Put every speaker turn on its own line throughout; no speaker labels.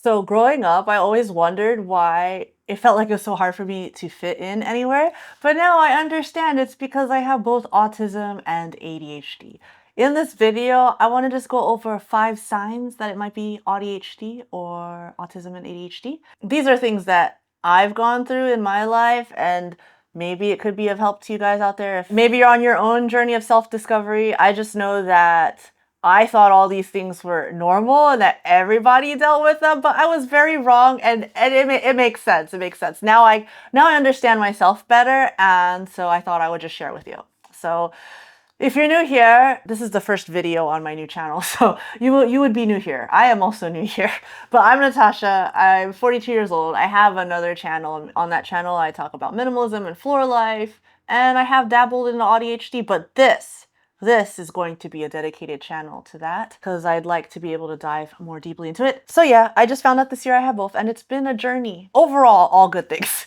So growing up, I always wondered why it felt like it was so hard for me to fit in anywhere. But now I understand it's because I have both autism and ADHD. In this video, I want to just go over 5 signs that it might be AuDHD or autism and ADHD. These are things that I've gone through in my life, and maybe it could be of help to you guys out there. If maybe you're on your own journey of self-discovery, I just know that I thought all these things were normal and that everybody dealt with them, but I was very wrong, and it makes sense. It makes sense. Now I understand myself better, and so I thought I would just share it with you. So if you're new here, this is the first video on my new channel, so you would be new here. I am also new here, but I'm Natasha. I'm 42 years old. I have another channel. On that channel, I talk about minimalism and floor life, and I have dabbled in AuDHD, but this is going to be a dedicated channel to that because I'd like to be able to dive more deeply into it. So yeah, I just found out this year I have both, and it's been a journey. Overall, all good things.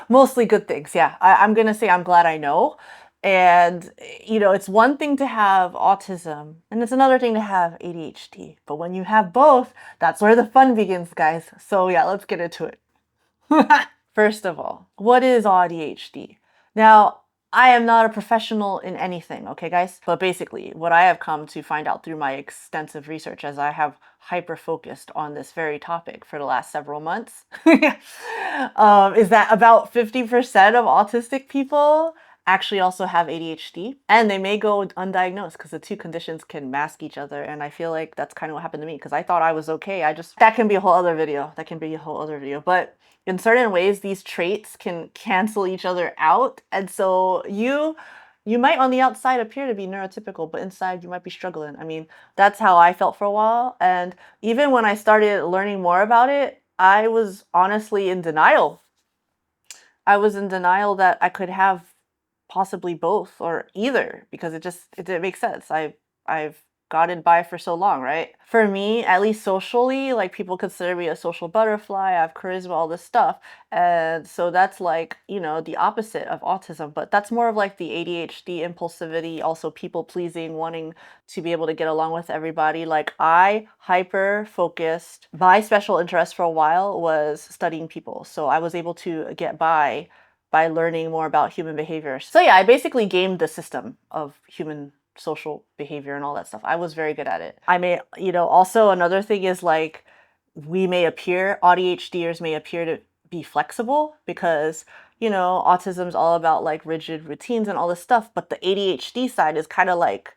Mostly good things, yeah. I'm gonna say I'm glad I know. And, you know, it's one thing to have autism, and it's another thing to have ADHD. But when you have both, that's where the fun begins, guys. So yeah, let's get into it. First of all, what is AuDHD? Now, I am not a professional in anything, okay, guys? But basically, what I have come to find out through my extensive research, as I have hyper-focused on this very topic for the last several months, is that about 50% of autistic people actually also have ADHD, and they may go undiagnosed because the two conditions can mask each other. And I feel like that's kind of what happened to me because I thought I was okay. That can be a whole other video. But in certain ways, these traits can cancel each other out. And so you might on the outside appear to be neurotypical, but inside you might be struggling. I mean, that's how I felt for a while. And even when I started learning more about it, I was honestly in denial. I was in denial that I could have possibly both or either because it didn't make sense. I've gotten by for so long, right? For me, at least socially, like people consider me a social butterfly, I have charisma, all this stuff. And so that's like, you know, the opposite of autism, but that's more of like the ADHD impulsivity, also people pleasing, wanting to be able to get along with everybody. Like I hyper focused. My special interest for a while was studying people. So I was able to get by learning more about human behavior. So yeah, I basically gamed the system of human social behavior and all that stuff. I was very good at it. I may, you know, also another thing is like ADHDers may appear to be flexible because, you know, autism is all about like rigid routines and all this stuff, but the ADHD side is kind of like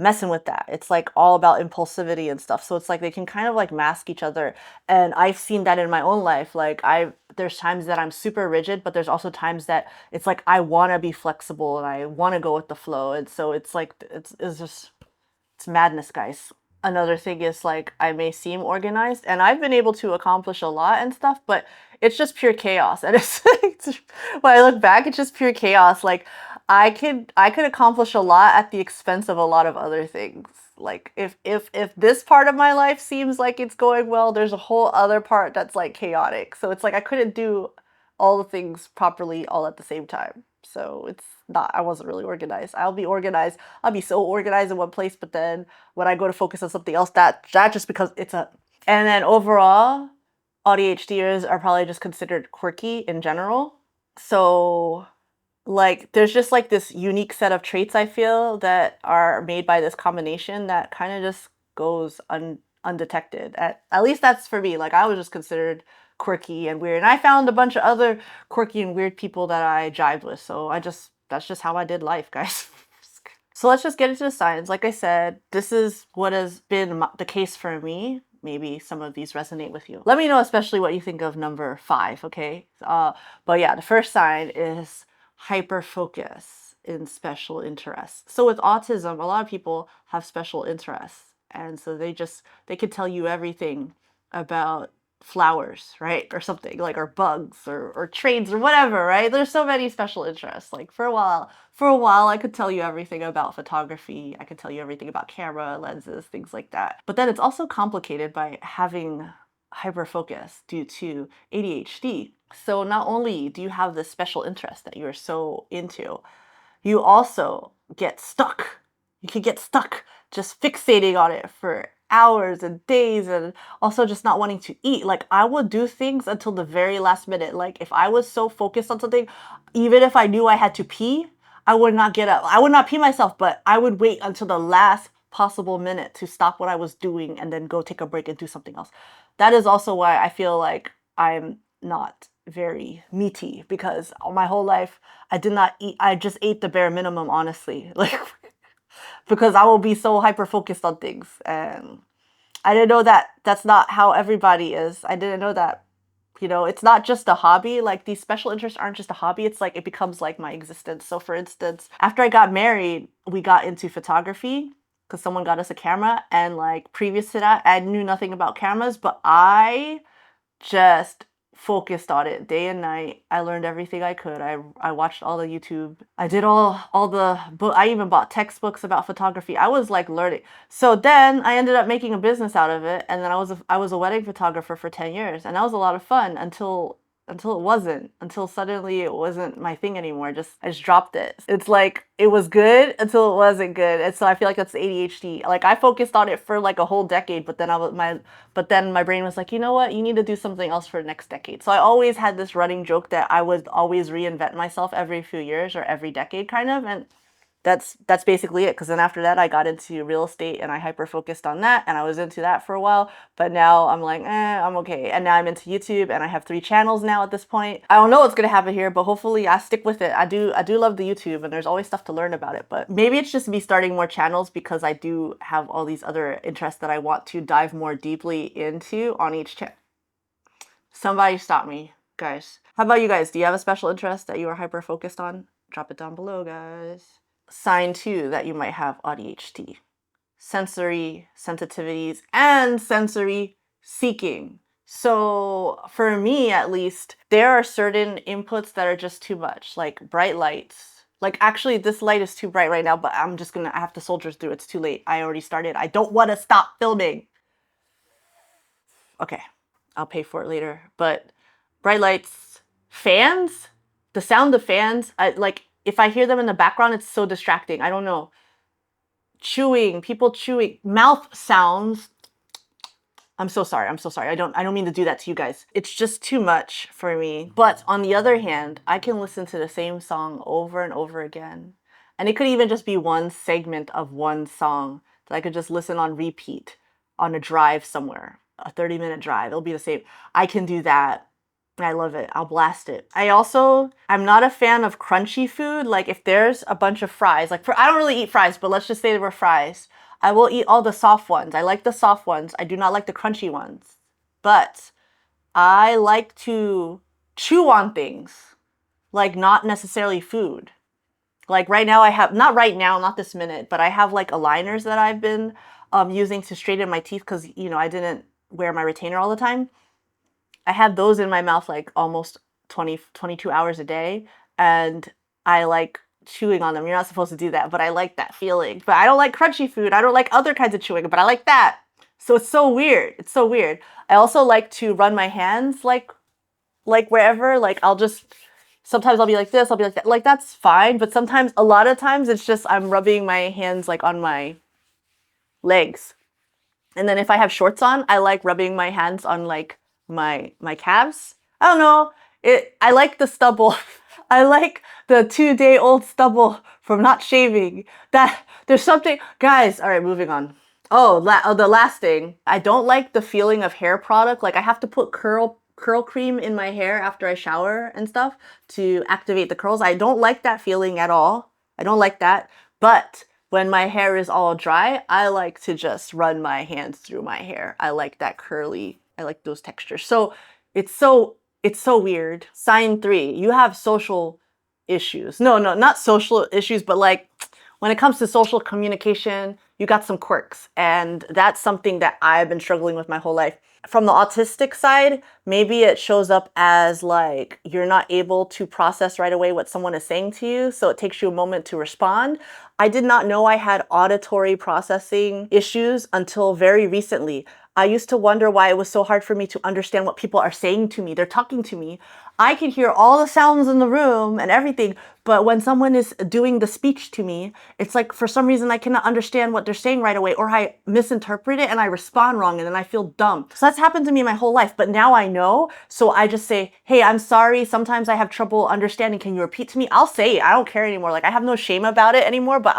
messing with that. It's like all about impulsivity and stuff. So it's like they can kind of like mask each other. And I've seen that in my own life. Like there's times that I'm super rigid, but there's also times that it's like I want to be flexible and I want to go with the flow. And so it's like it's madness, guys. Another thing is like I may seem organized and I've been able to accomplish a lot and stuff, but it's just pure chaos. And when I look back, it's just pure chaos. Like I could accomplish a lot at the expense of a lot of other things. Like if this part of my life seems like it's going well, there's a whole other part that's like chaotic. So it's like I couldn't do all the things properly all at the same time. So it's not, I wasn't really organized. I'll be organized. I'll be so organized in one place, but then when I go to focus on something else, that just because it's a, and then overall, ADHDers are probably just considered quirky in general. So like there's just like this unique set of traits I feel that are made by this combination that kind of just goes undetected. At least that's for me. Like I was just considered quirky and weird, and I found a bunch of other quirky and weird people that I jived with. So that's just how I did life, guys. So let's just get into the signs. Like I said, this is what has been the case for me. Maybe some of these resonate with you. Let me know especially what you think of number 5, okay? But yeah, the first sign is hyper focus in special interests. So with autism, a lot of people have special interests, and so they could tell you everything about flowers, right? Or something like, or bugs or trains or whatever, right? There's so many special interests. Like for a while I could tell you everything about photography. I could tell you everything about camera lenses, things like that. But then it's also complicated by having hyperfocus due to ADHD. So not only do you have this special interest that you're so into, you also get stuck. You can get stuck just fixating on it for hours and days, and also just not wanting to eat. Like I would do things until the very last minute. Like if I was so focused on something, even if I knew I had to pee, I would not get up. I would not pee myself, but I would wait until the last possible minute to stop what I was doing and then go take a break and do something else. That is also why I feel like I'm not very meaty, because my whole life I did not eat. I just ate the bare minimum, honestly. Like because I will be so hyper focused on things, and I didn't know that that's not how everybody is. I didn't know that. It's not just a hobby. Like these special interests aren't just a hobby. It's like it becomes like my existence. So for instance, after I got married, we got into photography because someone got us a camera. And like previous to that, I knew nothing about cameras, but I just focused on it day and night. I learned everything I could. I watched all the YouTube. I did all the book. I even bought textbooks about photography. I was like learning. So then I ended up making a business out of it, and then I was a wedding photographer for 10 years, and that was a lot of fun until it wasn't, until suddenly it wasn't my thing anymore. I just dropped it. It's like it was good until it wasn't good. And so I feel like that's ADHD. Like I focused on it for like a whole decade, but then my brain was like, you know what? You need to do something else for the next decade. So I always had this running joke that I would always reinvent myself every few years or every decade kind of. And that's basically it. Because then after that, I got into real estate and I hyper focused on that, and I was into that for a while. But now I'm like, I'm okay. And now I'm into YouTube, and I have 3 channels now at this point. I don't know what's gonna happen here, but hopefully I stick with it. I do love the YouTube, and there's always stuff to learn about it. But maybe it's just me starting more channels because I do have all these other interests that I want to dive more deeply into on each channel. Somebody stop me, guys. How about you guys? Do you have a special interest that you are hyper focused on? Drop it down below, guys. Sign 2 that you might have AuDHD. Sensory sensitivities and sensory seeking. So for me, at least, there are certain inputs that are just too much, like bright lights. Like actually this light is too bright right now, but I have to soldier through. It's too late. I already started. I don't want to stop filming. Okay, I'll pay for it later. But bright lights, fans, the sound of fans, if I hear them in the background, it's so distracting. I don't know. Chewing, people chewing, mouth sounds. I'm so sorry. I don't mean to do that to you guys. It's just too much for me. But on the other hand, I can listen to the same song over and over again. And it could even just be one segment of one song that I could just listen on repeat on a drive somewhere, a 30-minute drive. It'll be the same. I can do that. I love it. I'll blast it. I'm not a fan of crunchy food. Like if there's a bunch of fries, I don't really eat fries, but let's just say there were fries. I will eat all the soft ones. I like the soft ones. I do not like the crunchy ones. But I like to chew on things, like not necessarily food. Like right now not right now, not this minute, but I have like aligners that I've been using to straighten my teeth because, I didn't wear my retainer all the time. I had those in my mouth like almost 22 hours a day, and I like chewing on them. You're not supposed to do that, but I like that feeling. But I don't like crunchy food. I don't like other kinds of chewing, but I like that. So it's so weird. It's so weird. I also like to run my hands like wherever. Like sometimes I'll be like this, I'll be like that. Like that's fine, but a lot of times it's just I'm rubbing my hands like on my legs. And then if I have shorts on, I like rubbing my hands on like my calves. I don't know. I like the stubble. I like the 2-day-old stubble from not shaving. That there's something, guys. All right, moving on. The last thing. I don't like the feeling of hair product. Like I have to put curl cream in my hair after I shower and stuff to activate the curls. I don't like that feeling at all. I don't like that. But when my hair is all dry, I like to just run my hands through my hair. I like that curly. I like those textures. So it's so weird. Sign 3, you have social issues. No, not social issues, but like when it comes to social communication, you got some quirks. And that's something that I've been struggling with my whole life. From the autistic side, maybe it shows up as like you're not able to process right away what someone is saying to you, so it takes you a moment to respond. I did not know I had auditory processing issues until very recently. I used to wonder why it was so hard for me to understand what people are saying to me. They're talking to me. I can hear all the sounds in the room and everything, But when someone is doing the speech to me, it's like for some reason I cannot understand what they're saying right away, or I misinterpret it and I respond wrong and then I feel dumb. So that's happened to me my whole life, but now I know. So I just say, hey, I'm sorry. Sometimes I have trouble understanding. Can you repeat to me? I'll say it. I don't care anymore. Like I have no shame about it anymore, but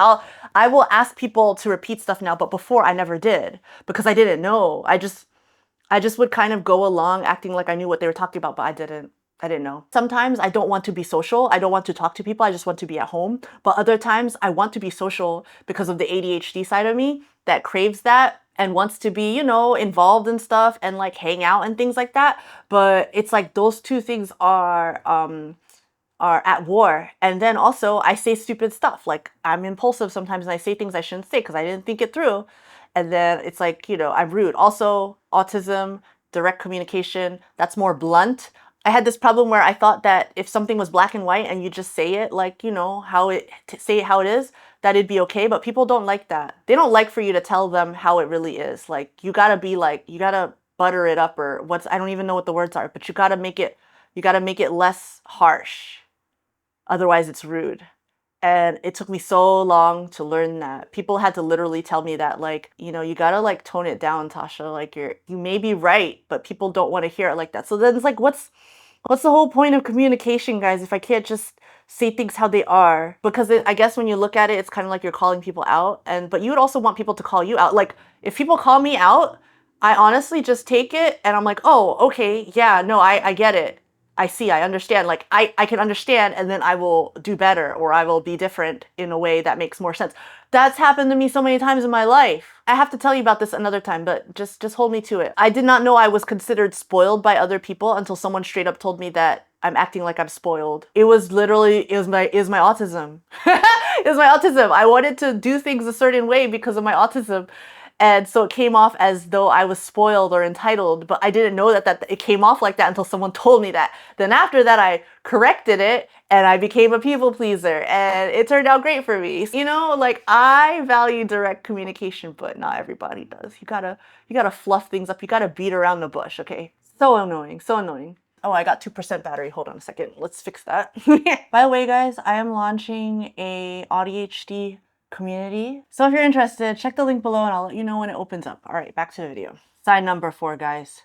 I will ask people to repeat stuff now. But before I never did because I didn't know. I just would kind of go along acting like I knew what they were talking about, but I didn't. I didn't know. Sometimes I don't want to be social. I don't want to talk to people. I just want to be at home. But other times I want to be social because of the ADHD side of me that craves that and wants to be, you know, involved in stuff and like hang out and things like that. But it's like those two things are at war. And then also I say stupid stuff. Like I'm impulsive sometimes and I say things I shouldn't say because I didn't think it through. And then it's like, you know, I'm rude. Also, autism, direct communication, that's more blunt. I had this problem where I thought that if something was black and white and you just say it like, you know, say it how it is, that it'd be okay. But people don't like that. They don't like for you to tell them how it really is. Like you gotta be like, you gotta butter it up or I don't even know what the words are, but you gotta make it less harsh. Otherwise it's rude. And it took me so long to learn that. People had to literally tell me that, like, you know, you gotta like tone it down, Tasha. Like you may be right, but people don't want to hear it like that. So then it's like, what's the whole point of communication, guys, if I can't just say things how they are? Because I guess when you look at it, it's kind of like you're calling people out. But you would also want people to call you out. Like if people call me out, I honestly just take it and I'm like, oh, okay, yeah, no, I get it. I see, I understand. Like I can understand and then I will do better or I will be different in a way that makes more sense. That's happened to me so many times in my life. I have to tell you about this another time, but just hold me to it. I did not know I was considered spoiled by other people until someone straight up told me that I'm acting like I'm spoiled. It was my autism. It was my autism. I wanted to do things a certain way because of my autism. And so it came off as though I was spoiled or entitled, but I didn't know that it came off like that until someone told me that. Then after that, I corrected it and I became a people pleaser and it turned out great for me. You know, like I value direct communication, but not everybody does. You gotta fluff things up. You gotta beat around the bush, okay? So annoying, so annoying. Oh, I got 2% battery. Hold on a second. Let's fix that. By the way, guys, I am launching a AuDHD community. So if you're interested, check the link below and I'll let you know when it opens up. All right, back to the video. Sign number 4, guys.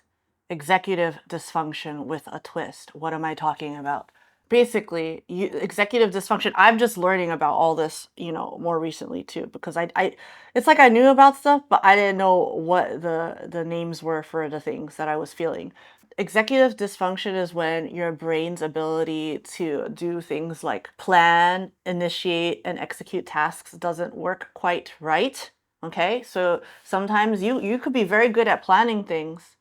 Executive dysfunction with a twist. What am I talking about? Basically, executive dysfunction, I'm just learning about all this, you know, more recently too, because it's like I knew about stuff, but I didn't know what the names were for the things that I was feeling. Executive dysfunction is when your brain's ability to do things like plan, initiate, and execute tasks doesn't work quite right. Okay, so sometimes you could be very good at planning things,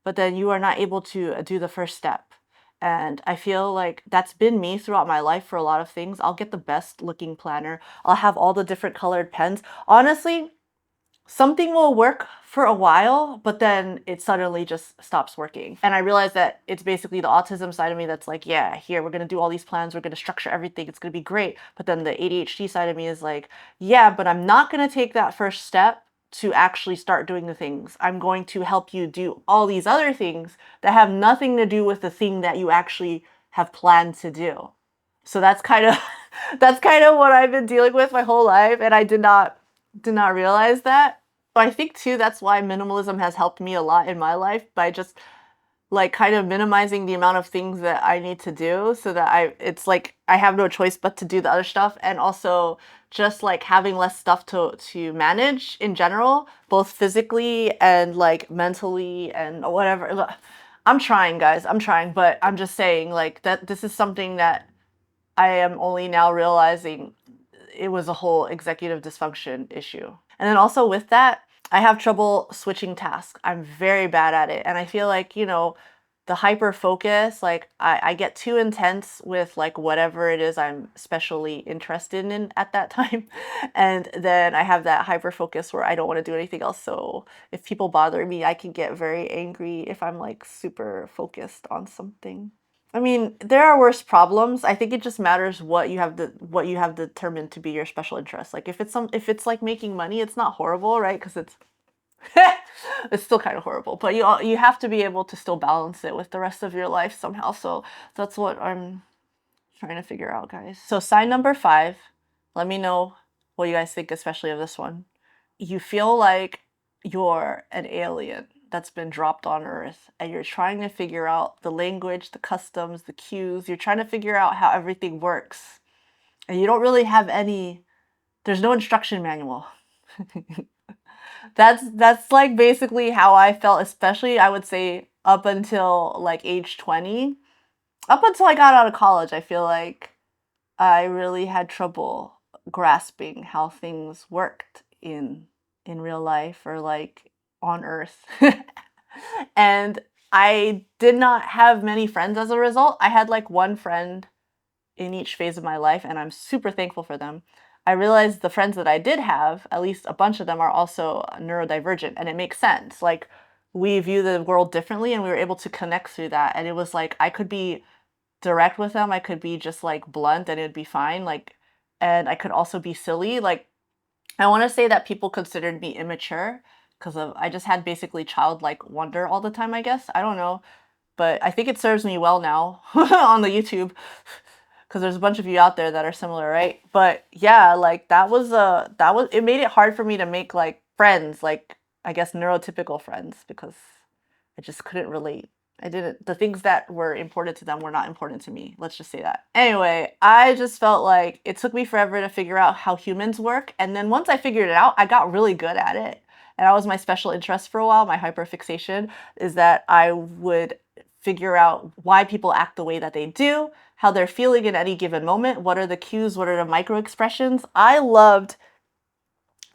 but then you are not able to do the first step. And I feel like that's been me throughout my life for a lot of things. I'll get the best looking planner. I'll have all the different colored pens. Honestly, something will work for a while, but then it suddenly just stops working. And I realized that it's basically the autism side of me that's like, yeah, here, we're gonna do all these plans, we're gonna structure everything, it's gonna be great. But then the ADHD side of me is like, yeah, but I'm not gonna take that first step to actually start doing the things. I'm going to help you do all these other things that have nothing to do with the thing that you actually have planned to do. So that's kind of that's kind of what I've been dealing with my whole life, and I did not realize that. But I think too that's why minimalism has helped me a lot in my life, by just like kind of minimizing the amount of things that I need to do, so that it's like I have no choice but to do the other stuff, and also just like having less stuff to manage in general, both physically and like mentally and whatever. I'm trying, guys. I'm trying, but I'm just saying like that this is something that I am only now realizing it was a whole executive dysfunction issue. And then also with that, I have trouble switching tasks. I'm very bad at it. And I feel like, you know, the hyper focus, like I get too intense with like whatever it is I'm especially interested in at that time. And then I have that hyper focus where I don't want to do anything else. So if people bother me, I can get very angry if I'm like super focused on something. I mean, there are worse problems. I think it just matters what you have determined to be your special interest. Like if it's like making money, it's not horrible, right? Because it's it's still kind of horrible, but you have to be able to still balance it with the rest of your life somehow. So that's what I'm Trying to figure out, guys. So sign number 5. Let me know what you guys think, especially of this one. You feel like you're an alien that's been dropped on Earth, and you're trying to figure out the language, the customs, the cues. You're trying to figure out how everything works. And you don't really have there's no instruction manual. That's like basically how I felt, especially I would say up until like age 20. Up until I got out of college, I feel like I really had trouble grasping how things worked in real life or like on Earth. And I did not have many friends as a result. I had like one friend in each phase of my life, and I'm super thankful for them. I realized the friends that I did have, at least a bunch of them, are also neurodivergent, and it makes sense. Like, we view the world differently, and we were able to connect through that. And it was like I could be direct with them, I could be just like blunt, and it'd be fine. Like, and I could also be silly. Like, I want to say that people considered me immature because of I just had basically childlike wonder all the time, I guess. I don't know, but I think it serves me well now on the YouTube because there's a bunch of you out there that are similar, right? But yeah, like it made it hard for me to make like friends, like I guess neurotypical friends, because I just couldn't relate. The things that were important to them were not important to me. Let's just say that. Anyway, I just felt like it took me forever to figure out how humans work. And then once I figured it out, I got really good at it. And that was my special interest for a while. My hyperfixation is that I would figure out why people act the way that they do, how they're feeling in any given moment, what are the cues, what are the micro expressions. I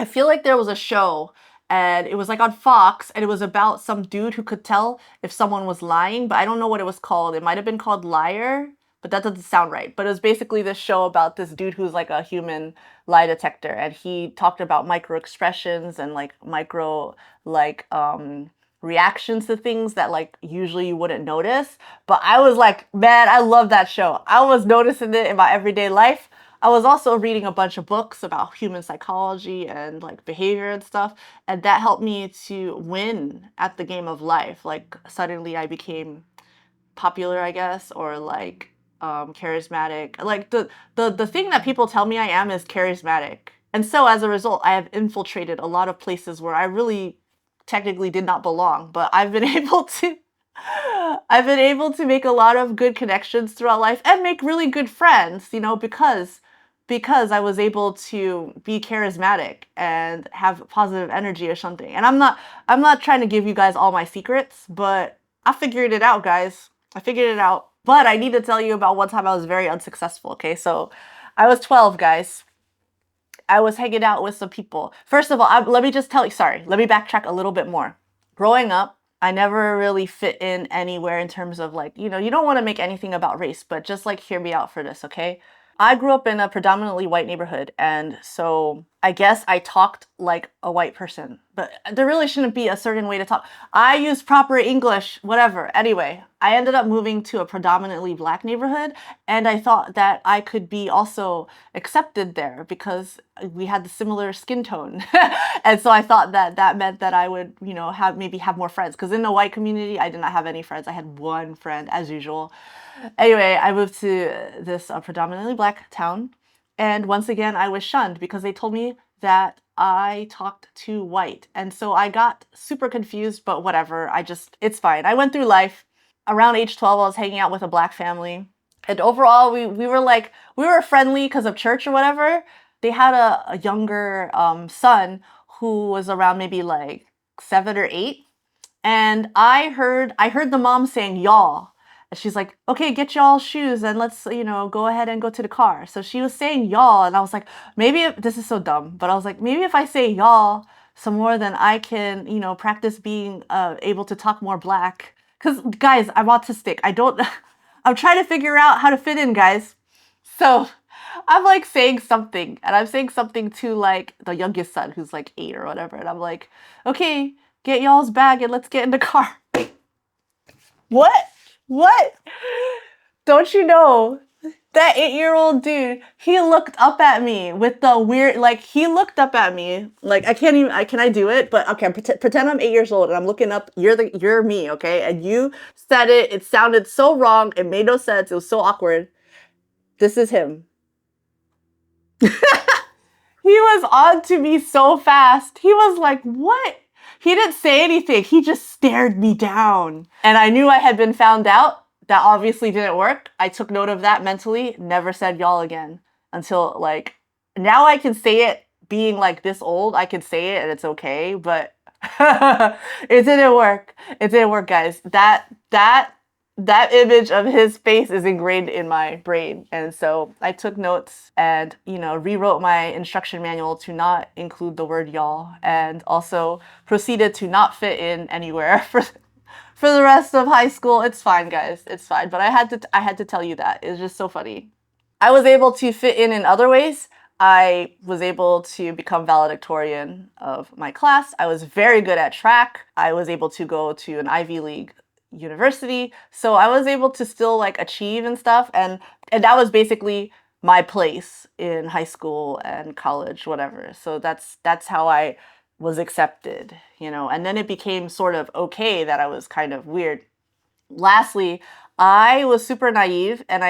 feel like there was a show, and it was like on Fox, and it was about some dude who could tell if someone was lying, but I don't know what it was called. It might have been called Liar, but that doesn't sound right. But it was basically this show about this dude who's like a human lie detector, and he talked about micro expressions and like micro like reactions to things that like usually you wouldn't notice. But I was like, man, I love that show. I was noticing it in my everyday life. I was also reading a bunch of books about human psychology and like behavior and stuff, and that helped me to win at the game of life. Like suddenly I became popular, I guess, or like charismatic. Like the thing that people tell me I am is charismatic. And so as a result, I have infiltrated a lot of places where I really technically did not belong, but I've been able to make a lot of good connections throughout life and make really good friends, because I was able to be charismatic and have positive energy or something. And I'm not trying to give you guys all my secrets, but I figured it out, guys. I figured it out. But I need to tell you about one time I was very unsuccessful, okay? So I was 12, guys. I was hanging out with some people. First of all, let me just tell you, sorry, let me backtrack a little bit more. Growing up, I never really fit in anywhere in terms of like, you don't want to make anything about race, but just like hear me out for this, okay? I grew up in a predominantly white neighborhood, and so I guess I talked like a white person, but there really shouldn't be a certain way to talk. I use proper English, whatever. Anyway, I ended up moving to a predominantly black neighborhood, and I thought that I could be also accepted there because we had the similar skin tone. And so I thought that that meant that I would, have more friends, because in the white community, I did not have any friends. I had one friend as usual. Anyway, I moved to this predominantly black town, and once again, I was shunned because they told me that I talked too white. And so I got super confused, but whatever. It's fine. I went through life. Around age 12, I was hanging out with a black family. And overall, we were friendly because of church or whatever. They had a younger son who was around maybe like 7 or 8. And I heard the mom saying y'all. And she's like, okay, get y'all's shoes and let's, go ahead and go to the car. So she was saying y'all, and I was like, this is so dumb, but I was like, maybe if I say y'all some more, then I can, practice being able to talk more black. Because, guys, I'm autistic. I'm trying to figure out how to fit in, guys. So I'm like saying something, and I'm saying something to like the youngest son who's like 8 or whatever. And I'm like, okay, get y'all's bag and let's get in the car. What? What? Don't you know that 8-year-old dude, he looked up at me with the weird, like, he looked up at me, like, can I do it? But okay, pretend I'm 8 years old and I'm looking up, you're me, okay? And you said it sounded so wrong, it made no sense, it was so awkward. This is him. He was on to me so fast. He was like, what? He didn't say anything. He just stared me down. And I knew I had been found out. That obviously didn't work. I took note of that mentally. Never said y'all again. Until, like, now I can say it being like this old. I can say it and it's okay. But it didn't work. It didn't work, guys. That image of his face is ingrained in my brain. And so I took notes and, you know, rewrote my instruction manual to not include the word y'all, and also proceeded to not fit in anywhere for the rest of high school. It's fine, guys. It's fine. But I had to tell you that. It's just so funny. I was able to fit in other ways. I was able to become valedictorian of my class. I was very good at track. I was able to go to an Ivy League university. So I was able to still like achieve and stuff. And that was basically my place in high school and college, whatever. So that's how I was accepted, you know. And then it became sort of okay that I was kind of weird. Lastly, I was super naive and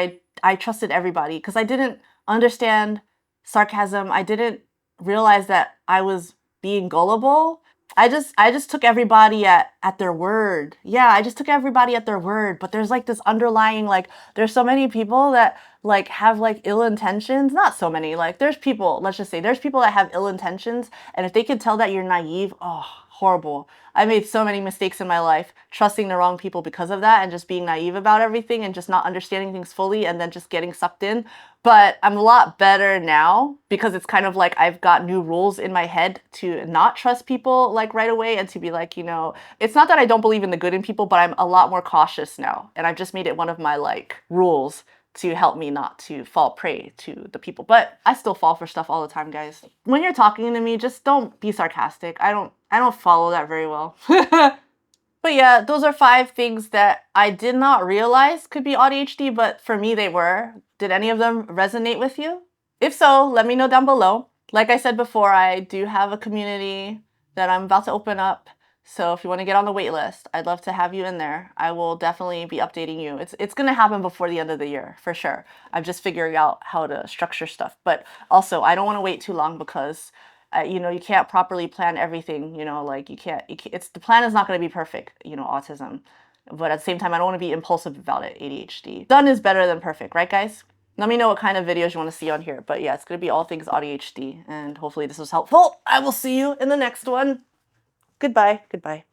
I trusted everybody because I didn't understand sarcasm. I didn't realize that I was being gullible. I just took everybody at their word. Yeah, I just took everybody at their word. But there's like this underlying, like, there's so many people that like have like ill intentions. Not so many, like there's people, let's just say there's people that have ill intentions. And if they can tell that you're naive, oh, horrible. I made so many mistakes in my life, trusting the wrong people because of that and just being naive about everything and just not understanding things fully and then just getting sucked in. But I'm a lot better now because it's kind of like I've got new rules in my head to not trust people like right away and to be like, you know, it's not that I don't believe in the good in people, but I'm a lot more cautious now. And I've just made it one of my like rules to help me not to fall prey to the people. But I still fall for stuff all the time, guys. When you're talking to me, just don't be sarcastic. I don't follow that very well. But yeah, those are 5 things that I did not realize could be AuDHD, but for me they were. Did any of them resonate with you? If so, let me know down below. Like I said before, I do have a community that I'm about to open up. So if you want to get on the wait list, I'd love to have you in there. I will definitely be updating you. It's going to happen before the end of the year, for sure. I'm just figuring out how to structure stuff. But also, I don't want to wait too long because you know, you can't properly plan everything, you know, like you can't the plan is not going to be perfect, you know, autism. But at the same time, I don't want to be impulsive about it, ADHD. Done is better than perfect, right, guys? Let me know what kind of videos you want to see on here. But yeah, it's going to be all things AuDHD. And hopefully this was helpful. I will see you in the next one. Goodbye. Goodbye.